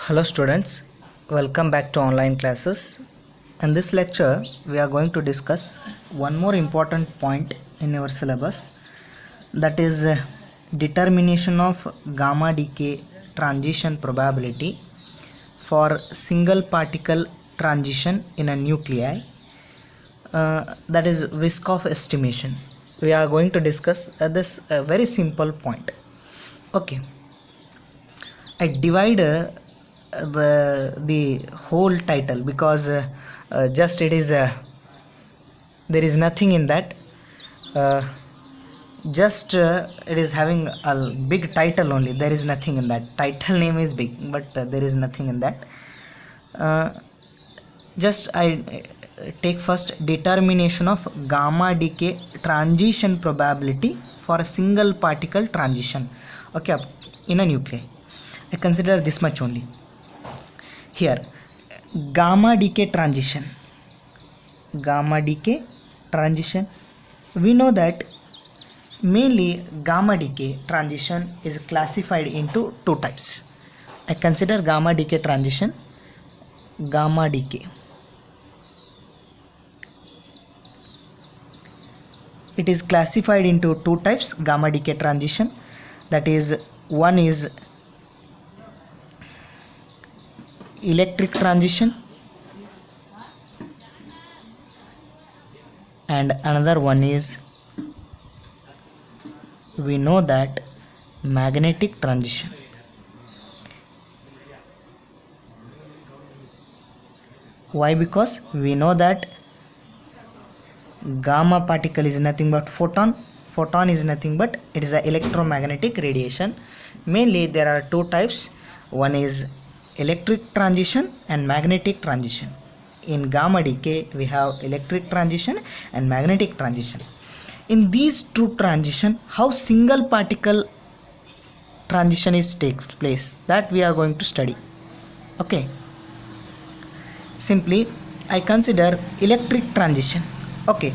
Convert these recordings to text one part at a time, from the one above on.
Hello students, welcome back to online classes. In this lecture, we are going to discuss one more important point in our syllabus, that is determination of gamma decay transition probability for single particle transition in a nuclei, that is Wyskoff estimation. We are going to discuss this very simple point. Okay, I divide the whole title because just it is there is nothing in that, just it is having a big title only. There is nothing in that. Title name is big, but there is nothing in that. Just I take first determination of gamma decay transition probability for a single particle transition, okay, in a nuclei. I consider this much only. Here, gamma decay transition, we know that mainly gamma decay transition is classified into two types. I consider gamma decay transition, it is classified into two types, gamma decay transition, that is, one is electric transition and another one is, we know that, magnetic transition. Why? Because we know that gamma particle is nothing but photon is nothing but it is an electromagnetic radiation. Mainly there are two types, one is electric transition and magnetic transition. In gamma decay we have electric transition and magnetic transition. In these two transition, how single particle transition takes place, that we are going to study. Okay, simply I consider electric transition. Okay,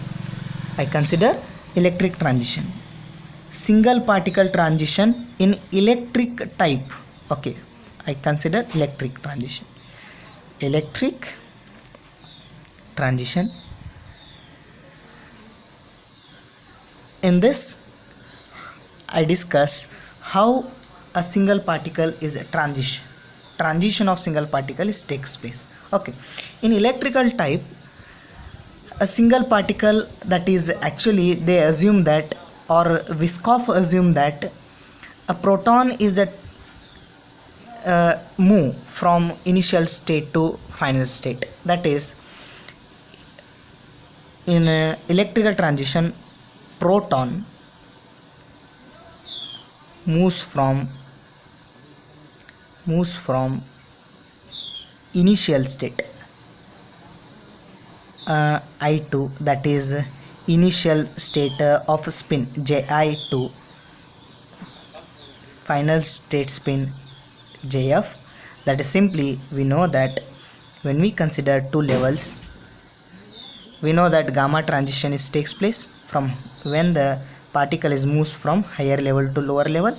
I consider electric transition, single particle transition in electric type. Okay, I consider electric transition. In this, I discuss how a single particle is a transition of single particle takes place. Okay, in electrical type, a single particle, that is, actually they assume that, or Wyskoff assume that a proton is that move from initial state to final state. That is, in electrical transition, proton moves from initial state I2, that is initial state of spin Ji, to final state spin Jf. That is, simply we know that when we consider two levels, we know that gamma transition takes place from when the particle moves from higher level to lower level.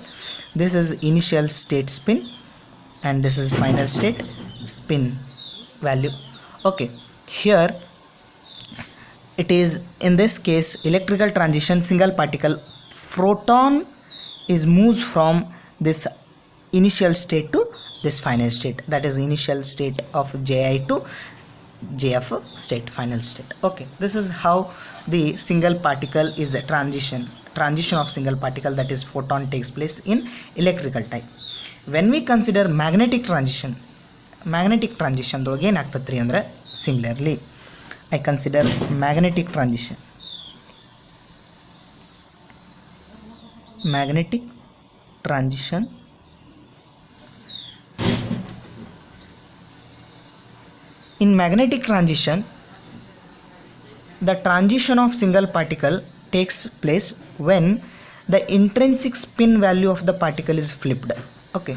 This is initial state spin and this is final state spin value. Okay, here it is, in this case, electrical transition, single particle, proton moves from this initial state to this final state, that is initial state of Ji to Jf state, final state. Okay, this is how the single particle is a transition of single particle, that is photon, takes place in electrical type. When we consider magnetic transition ದೊಳಗೆ ಏನಾಗ್ತತ್ರಿ ಅಂದ್ರೆ, similarly I consider magnetic transition. In magnetic transition, the transition of single particle takes place when the intrinsic spin value of the particle is flipped. Okay,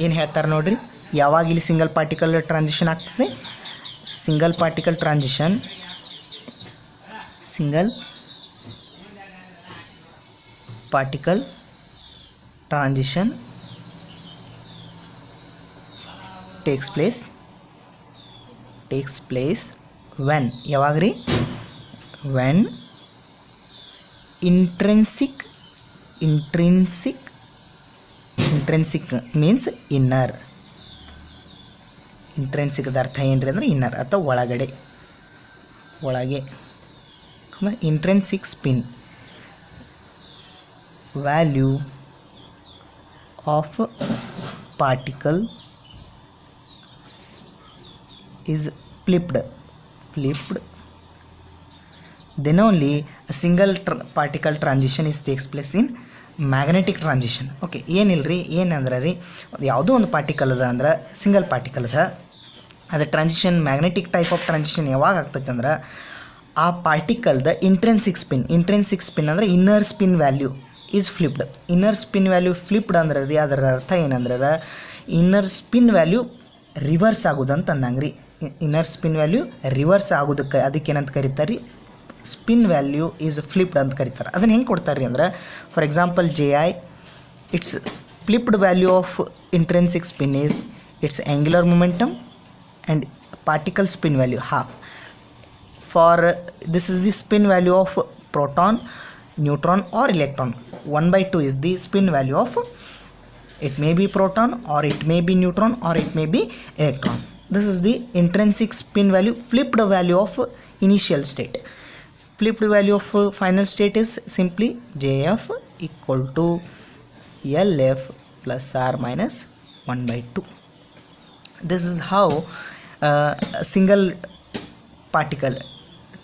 ಏನು ಹೇಳ್ತಾರೆ ನೋಡ್ರಿ, ಯಾವಾಗ ಇಲ್ಲಿ single particle transition ಆಗ್ತದೆ, single particle transition takes place when ಯಾವಾಗ್ರಿ when intrinsic means inner. Intrinsic ಅರ್ಥ ಏನ್ರಿ ಅಂದ್ರೆ inner ಅಥವಾ ಒಳಗೆ intrinsic spin value of particle is flipped then only a single particle transition takes place in magnetic transition. Okay ಏನಿಲ್ಲರಿ ಏನಂದ್ರೆ ರೀ ಯಾವುದೋ ಒಂದು ಪಾರ್ಟಿಕಲ್ ಅದ ಅಂದ್ರೆ ಸಿಂಗಲ್ ಪಾರ್ಟಿಕಲ್ ಅದ ಅದು transition magnetic type of transition ಯಾವಾಗ ಆಗ್ತೈತೆ ಅಂದ್ರೆ ಆ ಪಾರ್ಟಿಕಲ್ದ ಇಂಟ್ರೆನ್ಸಿಕ್ ಸ್ಪಿನ್ ಅಂದರೆ inner spin value is flipped. Inner spin value flipped ಅಂದ್ರೆ ರೀ ಅದರ ಅರ್ಥ ಏನಂದ್ರೆ ಇನ್ನರ್ ಸ್ಪಿನ್ ವ್ಯಾಲ್ಯೂ ರಿವರ್ಸ್ ಆಗೋದು ಅಂತ ಅಂದಂಗೆ ರೀ. ಇನ್ನರ್ ಸ್ಪಿನ್ ವ್ಯಾಲ್ಯೂ ರಿವರ್ಸ್ ಆಗೋದಕ್ಕೆ ಅದಕ್ಕೇನಂತ ಕರೀತಾರೆ ರೀ ಸ್ಪಿನ್ ವ್ಯಾಲ್ಯೂ ಈಸ್ ಫ್ಲಿಪ್ಡ್ ಅಂತ ಕರೀತಾರೆ. ಅದನ್ನು ಹೆಂಗೆ ಕೊಡ್ತಾರೆ ರೀ ಅಂದ್ರೆ for example JI it's flipped value of intrinsic spin is it's angular momentum and particle spin value half. For this is the spin value of proton, neutron or electron. 1/2 is the spin value of it may be proton or it may be neutron or it may be electron. This is the intrinsic spin value, flipped value of initial state. Flipped value of final state is simply JF equal to LF plus R minus 1/2. This is how a single particle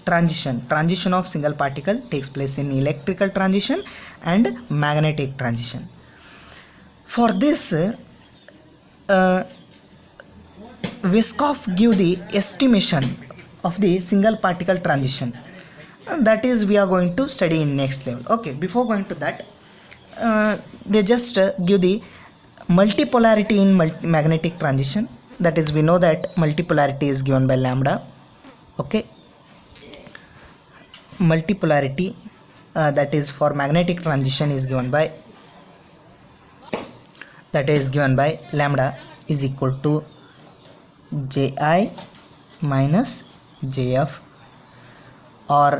transition of single particle takes place in electrical transition and magnetic transition. For this Weisskopf give the estimation of the single particle transition, and that is we are going to study in next level. Okay, before going to that they just give the multipolarity in magnetic transition. That is, we know that multipolarity is given by lambda. Okay, multipolarity that is for magnetic transition is given by lambda is equal to JI minus JF, or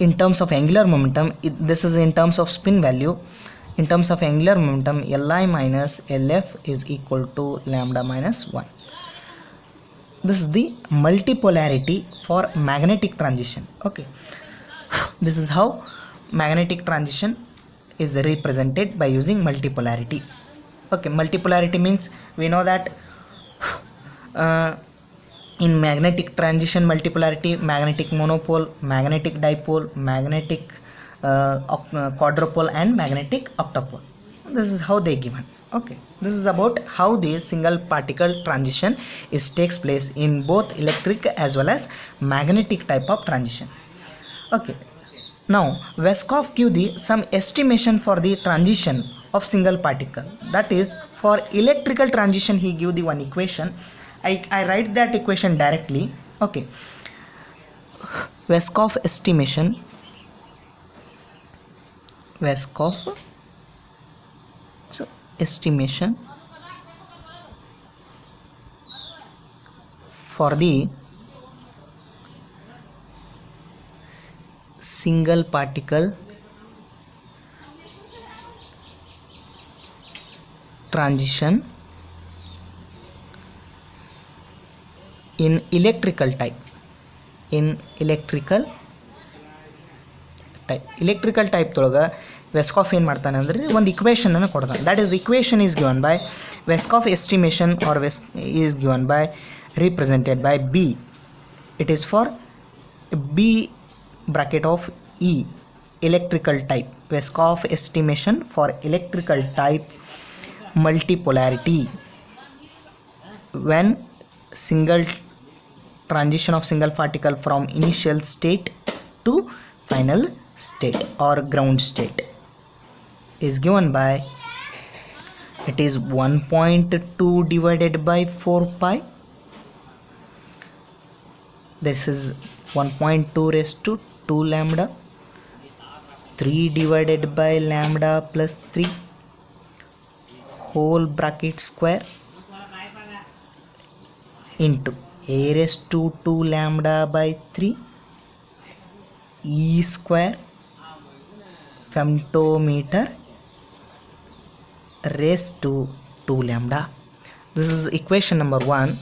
in terms of angular momentum this is in terms of spin value. In terms of angular momentum Li minus LF is equal to lambda minus 1. This is the multipolarity for magnetic transition. Okay, this is how magnetic transition is represented by using multipolarity. Okay, multipolarity means we know that in magnetic transition multipolarity, magnetic monopole, magnetic dipole, magnetic quadrupole and magnetic octopole. This is how they given. Okay, this is about how the single particle transition takes place in both electric as well as magnetic type of transition. Okay, now Weisskopf give the some estimation for the transition of single particle. That is, for electrical transition he give the one equation. I write that equation directly. Okay, Weisskopf estimation for the single particle transition in electrical type. Electrical type ತೊಳಗೆ Weisskopf ಏನು ಮಾಡ್ತಾನೆ ಅಂದರೆ ಒಂದು equation ಅನ್ನು ಕೊಡ್ತಾನೆ. That is equation is given by Weisskopf estimation or is given by represented by B. It is for B bracket of E, electrical type. Weisskopf estimation for electrical type multipolarity when single transition of single particle from initial state to final state or ground state is given by, it is 1.2 divided by 4 pi. This is 1.2 raised to 2 lambda, 3 divided by lambda plus 3 whole bracket square into a raised to 2 lambda by 3 e square femtometer raised to 2 lambda. This is equation number 1.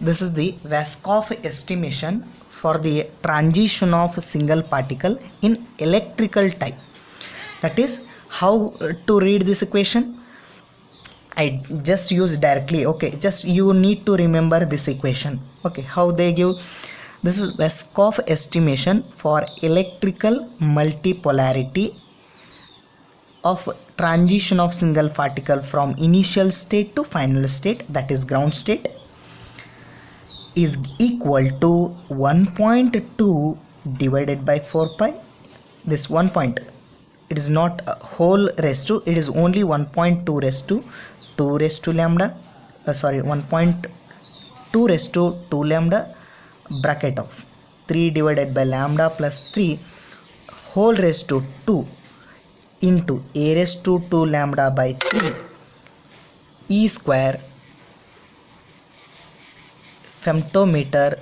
This is the Vaskov estimation for the transition of a single particle in electrical type. That is how to read this equation. I just use directly. Okay, just you need to remember this equation. Okay, how they give. This is Vaskov estimation for electrical multipolarity of transition of single particle from initial state to final state, that is ground state, is equal to 1.2 divided by 4 pi. This 1 point, it is not a whole raised to, it is only 1.2 raised to 2 raised to lambda, 1.2 raised to 2 lambda bracket of 3 divided by lambda plus 3 whole raised to 2 into a raised to 2 lambda by 3 e square femtometer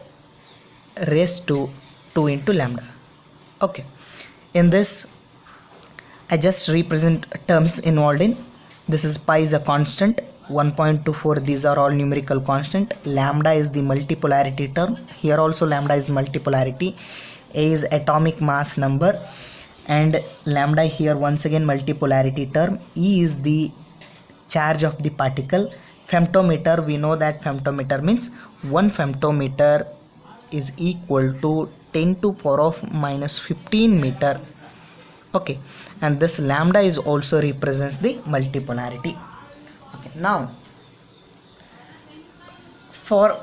raised to 2 into lambda. Okay, in this I just represent terms involved in. This is pi is a constant, 1.24, these are all numerical constant. Lambda is the multipolarity term, here also lambda is multipolarity. A is atomic mass number, and lambda here once again multipolarity term. E is the charge of the particle. Femtometer, we know that femtometer means 1 femtometer is equal to 10 to power of minus 15 meter. Okay, and this lambda is also represents the multipolarity. Okay, now for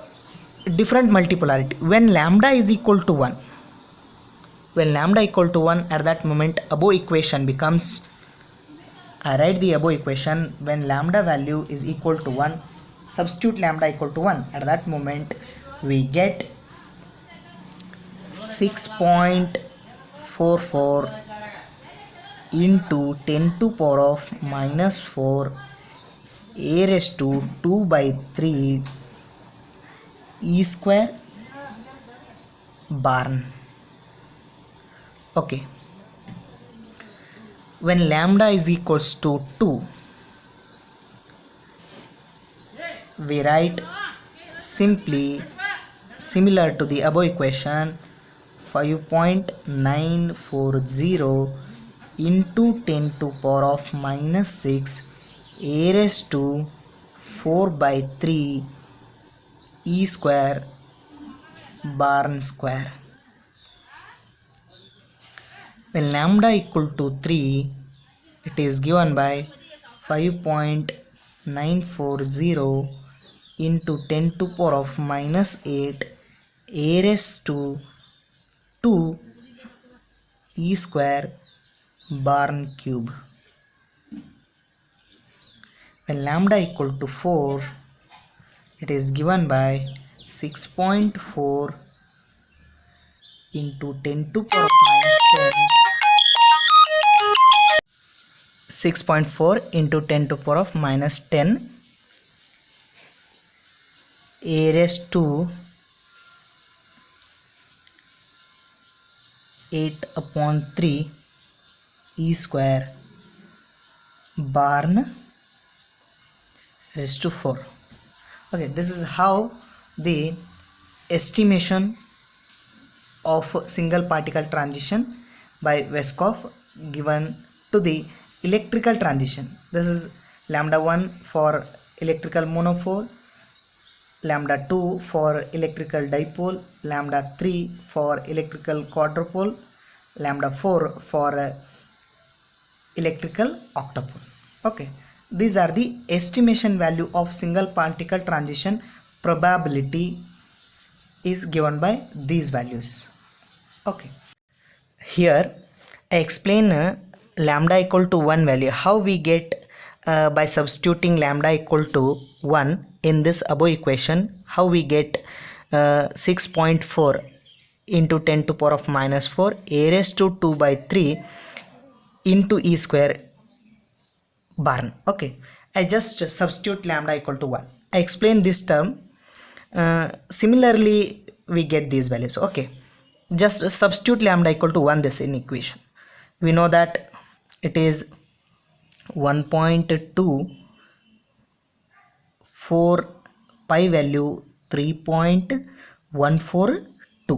different multipolarity, when lambda is equal to 1, when lambda equal to 1, at that moment above equation becomes, I write the above equation, when lambda value is equal to 1, substitute lambda equal to 1, at that moment we get 6.44 into 10 to power of minus 4 a raised to 2 by 3 e square Barn. Okay, when lambda is equals to 2, we write simply similar to the above equation, 5.940 into 10 to power of minus 6 a raised to 4 by 3 e square Barn square. When lambda equal to 3, it is given by 5.940 into 10 to power of minus 8 a raised to 2 e square Barn cube. When lambda equal to 4, it is given by 6.4 into 10 to power of minus 10, 6.4 into 10 to power of minus 10 a raised to 8 upon 3 e square Barn raised to 4. Okay, this is how the estimation of single particle transition by Vaskov given to the electrical transition. This is lambda 1 for electrical monopole, lambda 2 for electrical dipole, lambda 3 for electrical quadrupole, lambda 4 for electrical octopole. Okay, these are the estimation value of single particle transition. Probability is given by these values. Okay, here I explain lambda equal to 1 value, how we get by substituting lambda equal to 1 in this above equation, how we get 6.4 into 10 to power of minus 4 a raised to 2 by 3 into e square Barn. Okay, I just substitute lambda equal to 1. I explain this term. Similarly we get these values. Okay, just substitute lambda equal to 1 this in equation. We know that it is 1.24, pi value 3.142,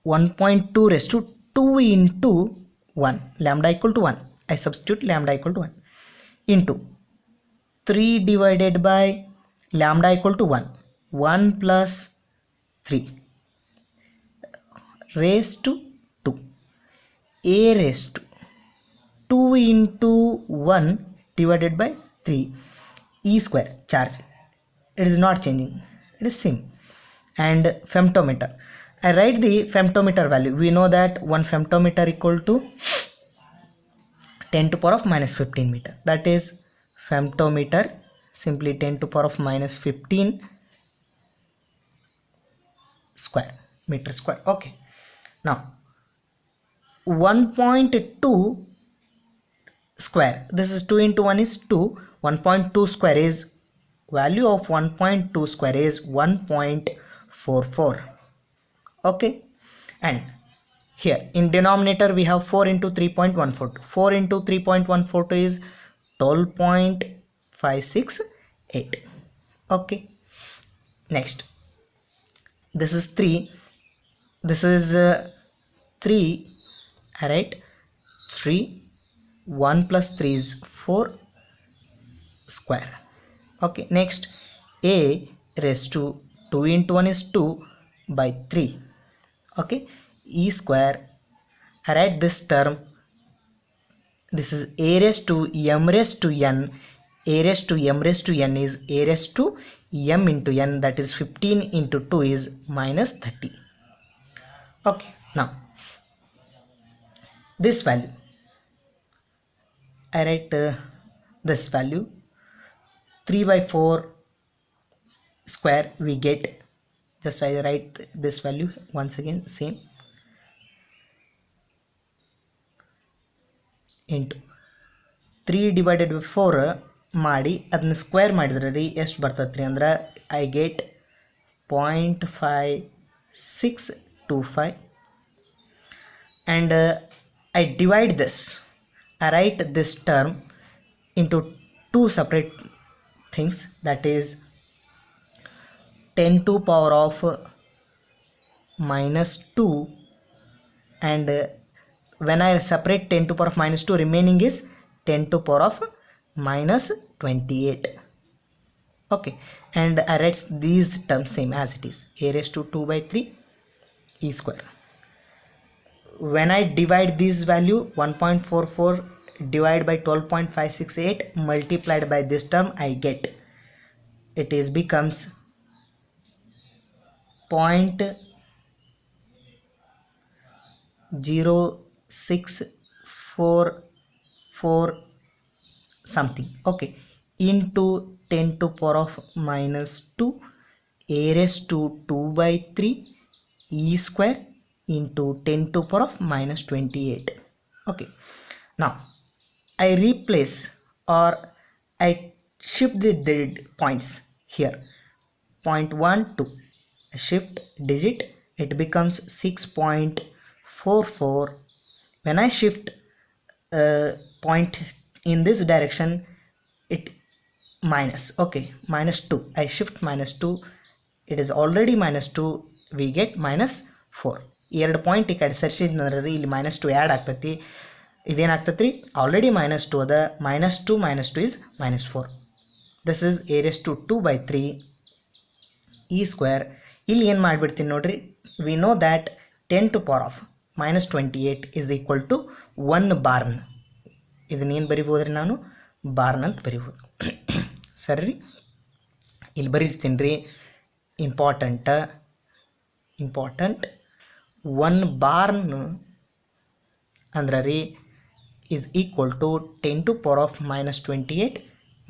1.2 raised to 2 into 1, lambda equal to 1. I substitute lambda equal to 1 into 3 divided by lambda equal to 1, 1 plus 3 raised to 2, a raised to 2 into 1 divided by 3, e square charge. It is not changing, it is same. And femtometer, I write the femtometer value. We know that 1 femtometer equal to 10 to power of minus 15 meter. That is femtometer, simply 10 to power of minus 15 square meter square. Okay, now 1.2 square, this is 2 into 1 is 2. 1.2 square is, value of 1.2 square is 1.44. okay, and here in denominator we have 4 into 3.142. 4 into 3.142 is 12.568. okay, next this is 3, this is 3. I write 3, 1 plus 3 is 4 square. okay, next a raised to 2 into 1 is 2 by 3. okay, e square, I write this term, this is a raised to m raised to n. A raised to m raised to n is a raised to m into n, that is 15 into 2 is minus 30. okay, now this value, I write this value 3 by 4 square we get, just I write this value once again same, into 3 divided by 4 ಮಾಡಿ ಅದನ್ನ square ಮಾಡಿದ್ರೆ ರೀ ಎಷ್ಟು ಬರ್ತದೆ ರೀ ಅಂದ್ರೆ I get 0.5625 and I divide this. I write this term into two separate things, that is 10 to power of minus 2, and when I separate 10 to power of minus 2, remaining is 10 to power of minus 28. okay, and I write these terms same as it is, a raised to 2 by 3 e square. When I divide this value 1.44 divided by 12.568 multiplied by this term, I get it is becomes 0.0644 something. okay, into 10 to power of minus 2 a raised to 2 by 3 e square into 10 to power of minus 28. okay, now I replace or I shift the points here, 0.12 I shift digit, it becomes 6.44. when I shift point in this direction, it minus, okay, minus 2, I shift minus 2, it is already minus 2, we get minus 4. ಎರಡು point ಈ ಕಡೆ ಸರಿಸಿದ್ರೆ ಇಲ್ಲಿ minus 2 add ಆಗ್ತೈತಿ, ಇದೇನಾಗ್ತೈತಿ ರೀ already minus 2 ಅದ, minus 2 is minus 4. this is a raised to 2 by 3 e square. ಇಲ್ಲಿ ಏನು ಮಾಡಿಬಿಡ್ತೀನಿ ನೋಡ್ರಿ, we know that 10 to power of minus 28 is equal to 1 barn. ಇದನ್ನೇನು ಬರಿಬೋದ್ರಿ ನಾನು ಬಾರ್ನ್ ಅಂತ ಬರಿಬೋದು. ಸರಿ ರೀ, ಇಲ್ಲಿ ಬರೀತೀನಿ ರೀ ಇಂಪಾರ್ಟೆಂಟ್ 1 ಬಾರ್ನ್ ಅಂದ್ರೆ ರೀ is equal to 10 to power of minus 28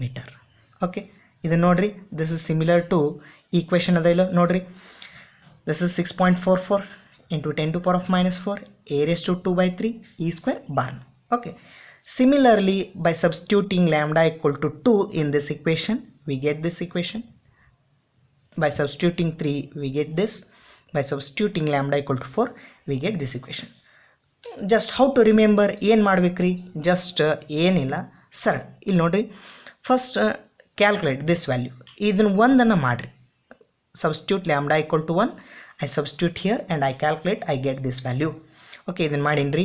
meter. Okay, ಇದು ನೋಡ್ರಿ, this is similar to equation ಅದ ಇಲ್ಲ ನೋಡ್ರಿ, this is 6.44 into 10 to power of minus 4 a raised to 2 by 3 e square barn. okay, Similarly, by substituting lambda equal to 2 in this equation, we get this equation. By substituting 3, we get this. By substituting lambda equal to 4, we get this equation. Just how to remember, ಏನು ಮಾಡಬೇಕ್ರಿ, just ಏನಿಲ್ಲ sir, ಇಲ್ಲಿ ನೋಡ್ರಿ, first calculate this value, ಇದನ್ನು ಒಂದನ್ನು ಮಾಡಿರಿ. Substitute lambda equal to 1, I substitute here and I calculate, I get this value. Okay, ಇದನ್ನು ಮಾಡೀನಿ.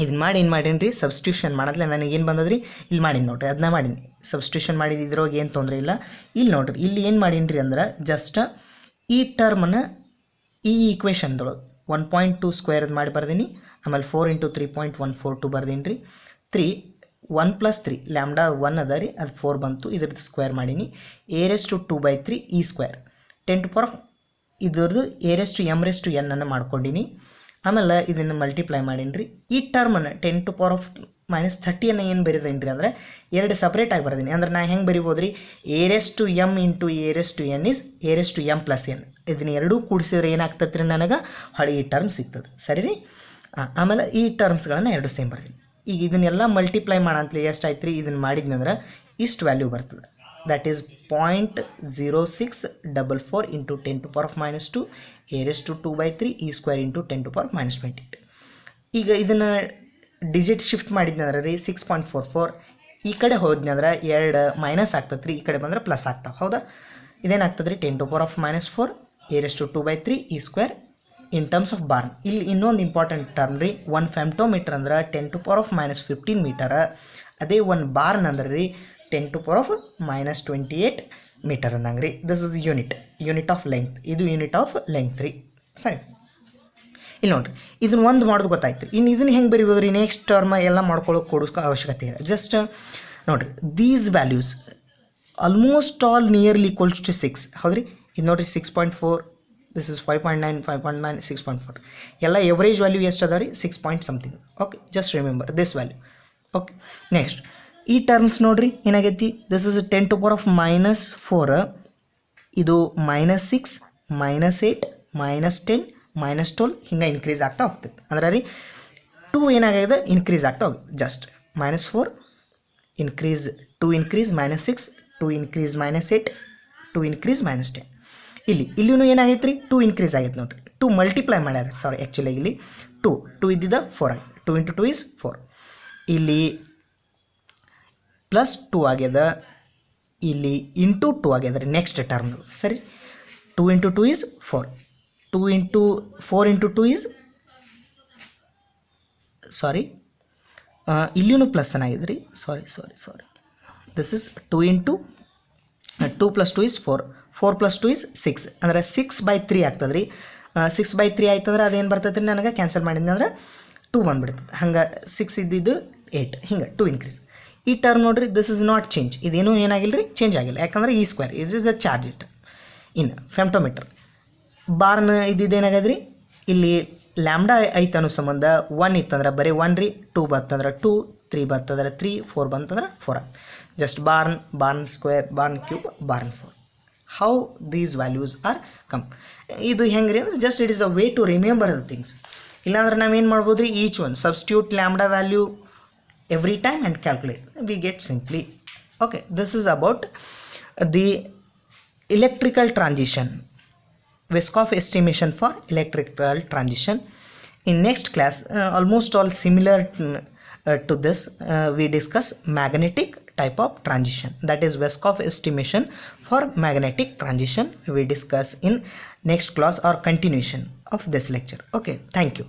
ಇದನ್ನು ಮಾಡಿ ಏನು ಮಾಡೀನಿ, ಸಬ್ಸ್ಟಿಟ್ಯೂಷನ್ ಮಾಡೋದ್ಲೆ ನನಗೇನು ಬಂದದ್ರಿ, ಇಲ್ಲಿ ಮಾಡೀನಿ ನೋಡ್ರಿ, ಅದನ್ನ ಮಾಡೀನಿ. ಸಬ್ಸ್ಟಿಟ್ಯೂಷನ್ ಮಾಡಿ ಇದ್ರೊಳಗೆ ಏನು ತೊಂದರೆ ಇಲ್ಲ. ಇಲ್ಲಿ ನೋಡ್ರಿ, ಇಲ್ಲಿ ಏನು ಮಾಡೀನಿ ಅಂದ್ರೆ ಜಸ್ಟ್ ಈ ಟರ್ಮನ್ನು ಈ ಈಕ್ವೇಷನ್ದೊಳಗೆ 1.2 ಸ್ಕ್ವೇರ್ ಮಾಡಿ ಬರ್ದೀನಿ. ಆಮೇಲೆ 4 × 3.142 ಬರ್ದೀನಿ ರೀ. 1 + 3 ಲ್ಯಾಂಬ್ಡಾ 1 ಅದ ರೀ, ಅದು 4 ಬಂತು. ಇದ್ರದ್ದು ಸ್ಕ್ವೇರ್ ಮಾಡೀನಿ. a⁻²/3 ಈ ಸ್ಕ್ವೇರ್ 10⁻, ಇದ್ರದ್ದು a⁻m⁻n ಅನ್ನು ಮಾಡ್ಕೊಂಡೀನಿ. ಆಮೇಲೆ ಇದನ್ನು ಮಲ್ಟಿಪ್ಲೈ ಮಾಡೀನಿ ರೀ. ಈ ಟರ್ಮನ್ನು 10⁻³ ಏನು ಬರೀದೇನಿ ರೀ ಅಂದ್ರೆ ಎರಡು ಸಪ್ರೇಟಾಗಿ ಬರ್ದೀನಿ. ಅಂದ್ರೆ ನಾ ಹೆಂಗೆ ಬರಿಬೋದು ರೀ, a⁻m × a⁻n ಇಸ್ a⁻m+n. ಇದನ್ನ ಎರಡೂ ಕೂಡಿಸಿದ್ರೆ ಏನಾಗ್ತದೆ ರೀ, ನನಗೆ ಹೊಳೆ ಈ ಟರ್ಮ್ ಸಿಗ್ತದೆ. ಸರಿ ರೀ. ಆಮೇಲೆ ಈ ಟರ್ಮ್ಸ್ಗಳನ್ನು ಎರಡು ಸೇಮ್ ಬರ್ತೀನಿ. ಈಗ ಇದನ್ನೆಲ್ಲ ಮಲ್ಟಿಪ್ಲೈ ಮಾಡಂತಲೇ ಎಷ್ಟು ಆಯ್ತು ರೀ, ಇದನ್ನು ಮಾಡಿದ್ನಂದ್ರೆ ಇಷ್ಟು ವ್ಯಾಲ್ಯೂ ಬರ್ತದೆ. ದ್ಯಾಟ್ ಈಸ್ 0.0644 × 10⁻², a⁻²/3 ಈ ಸ್ಕ್ವೇರ್ × 10⁻²28. ಈಗ ಇದನ್ನು ಡಿಜಿಟ್ ಶಿಫ್ಟ್ ಮಾಡಿದ್ನಂದ್ರೆ ರೀ 6.44 ಈ ಕಡೆ ಹೋದ್ನಂದ್ರೆ 2 ಮೈನಸ್ ಆಗ್ತದೆ ರೀ, ಈ ಕಡೆ ಬಂದ್ರೆ ಪ್ಲಸ್ ಆಗ್ತಾವೆ. ಹೌದಾ, ಇದೇನಾಗ್ತದೆ ರೀ 10⁻⁴ a⁻²/3 ಈ square in terms of Born. ಇಲ್ಲಿ ಇನ್ನೊಂದು ಇಂಪಾರ್ಟೆಂಟ್ ಟರ್ಮ್ ರೀ, 1 ಫೆಮ್ಟೋಮೀಟರ್ ಅಂದ್ರೆ 10⁻⁻15 ಮೀಟರ್. ಅದೇ 1 ಬಾರ್ನ್ ಅಂದ್ರೆ ರೀ 10⁻⁻28 ಮೀಟರ್ ಅಂದಂಗೆ ರೀ. This is unit of length. ಇದು ಯೂನಿಟ್ ಆಫ್ ಲೆಂತ್ ರೀ. ಸರಿ, ಇಲ್ಲಿ ನೋಡಿರಿ, ಇದನ್ನು ಒಂದು ಮಾಡೋದು ಗೊತ್ತಾಯ್ತು. ಇನ್ನು ಇದನ್ನು ಹೆಂಗೆ ಬರಿಬೋದು ರೀ, ನೆಕ್ಸ್ಟ್ ಟರ್ಮ್ ಎಲ್ಲ ಮಾಡ್ಕೊಳ್ಳೋಕೆ ಕೊಡೋಕೆ ಅವಶ್ಯಕತೆ ಇಲ್ಲ. ಜಸ್ಟ್ ನೋಡಿರಿ, these values almost all nearly equals to 6. ಹೌದ್ರಿ, ಇದು ನೋಡಿರಿ 6.4, ದಿಸ್ ಇಸ್ 5.9, 5.9, 6.4 ಎಲ್ಲ ಎವರೇಜ್ ವ್ಯಾಲ್ಯೂ ಎಷ್ಟು ಅದ ರೀ, 6 point something. Okay, just remember this value. Okay, next ಈ ಟರ್ಮ್ಸ್ ನೋಡಿರಿ ಏನಾಗೈತಿ, ದಿಸ್ ಇಸ್ 10⁻⁻⁴, ಇದು -6, -8, -10, -12 ಹಿಂಗೆ ಇನ್ಕ್ರೀಸ್ ಆಗ್ತಾ ಹೋಗ್ತೈತೆ. ಅಂದ್ರೆ ರೀ 2 ಏನಾಗಿದೆ, ಇನ್ಕ್ರೀಸ್ ಆಗ್ತಾ ಹೋಗುತ್ತೆ. Just -4 increase, 2 increase, -6, 2 increase, -8, 2 increase, -10. ಇಲ್ಲಿಯೂ ಏನಾಗೈತೆ ರೀ, 2 ಇನ್ಕ್ರೀಸ್ ಆಗೈತೆ ನೋಡಿರಿ. 2 ಮಲ್ಟಿಪ್ಲೈ ಮಾಡ್ಯಾರ, ಸಾರಿ ಆ್ಯಕ್ಚುಲಿ ಇಲ್ಲಿ 2 ಇದ್ದಿದ್ದ 4 ಆಗಿದೆ. 2 × 2 = 4. ಇಲ್ಲಿ +2 ಆಗ್ಯದ, ಇಲ್ಲಿ ಇಂಟು 2 ಆಗ್ಯದ ರೀ ನೆಕ್ಸ್ಟ್ ಟರ್ಮ್. ಸರಿ, 2 × 2 = 4, 2 × 4 × 2 is ಸಾರಿ, ಇಲ್ಲಿಯೂ ಪ್ಲಸ್ ಏನಾಗಿದೆ ರೀ, ಸಾರಿ, ದಿಸ್ ಇಸ್ 2 + 2 = 4, 4 + 2 = 6. ಅಂದರೆ 6/3 ಆಗ್ತದೆ ರೀ. 6/3 ಆಯ್ತಂದ್ರೆ ಅದೇನು ಬರ್ತೈತೆ ರೀ, ನನಗೆ ಕ್ಯಾನ್ಸಲ್ ಮಾಡಿದ್ನಂದ್ರೆ 2 ಬಂದುಬಿಡ್ತದೆ. ಹಂಗೆ 6 ಇದ್ದಿದ್ದು 8, ಹಿಂಗೆ 2 ಇನ್ಕ್ರೀಸ್. ಈ ಟರ್ಮ್ ನೋಡಿರಿ, ದಿಸ್ ಇಸ್ ನಾಟ್ ಚೇಂಜ್. ಇದೇನೂ ಏನಾಗಿಲ್ಲ ರೀ, ಚೇಂಜ್ ಆಗಿಲ್ಲ. ಯಾಕಂದರೆ ಈ square it is a charge it. ಇನ್ನು ಫೆಮ್ಟೋಮೀಟರ್ ಬಾರ್ನ್ ಇದ್ದಿದ್ದೇನಾಗದ ರೀ, ಇಲ್ಲಿ ಲ್ಯಾಂಬ್ಡಾ ಐತೆ ಅನ್ನೋ ಸಂಬಂಧ 1 ಇತ್ತಂದ್ರೆ ಬರೀ 1 ರೀ, 2 ಬರ್ತಂದ್ರೆ 2, 3 ಬರ್ತಂದ್ರೆ 3, 4 ಬಂತಂದ್ರೆ 4. Just Born square, Born cube, Born 4. How these values are come. ಇದು ಹೆಂಗೆ ರೀ ಅಂದ್ರೆ just it is a way to remember the things. ಇಲ್ಲಾಂದ್ರೆ ನಾವೇನು ಮಾಡ್ಬೋದು ರೀ, each one substitute lambda value every time and calculate, we get simply. Okay, this is about the electrical transition, Weisskopf estimation for electrical transition. In next class, almost all similar to this, we discuss magnetic type of transition, that is Weisskopf estimation for magnetic transition. We discuss in next class or continuation of this lecture. Okay, thank you.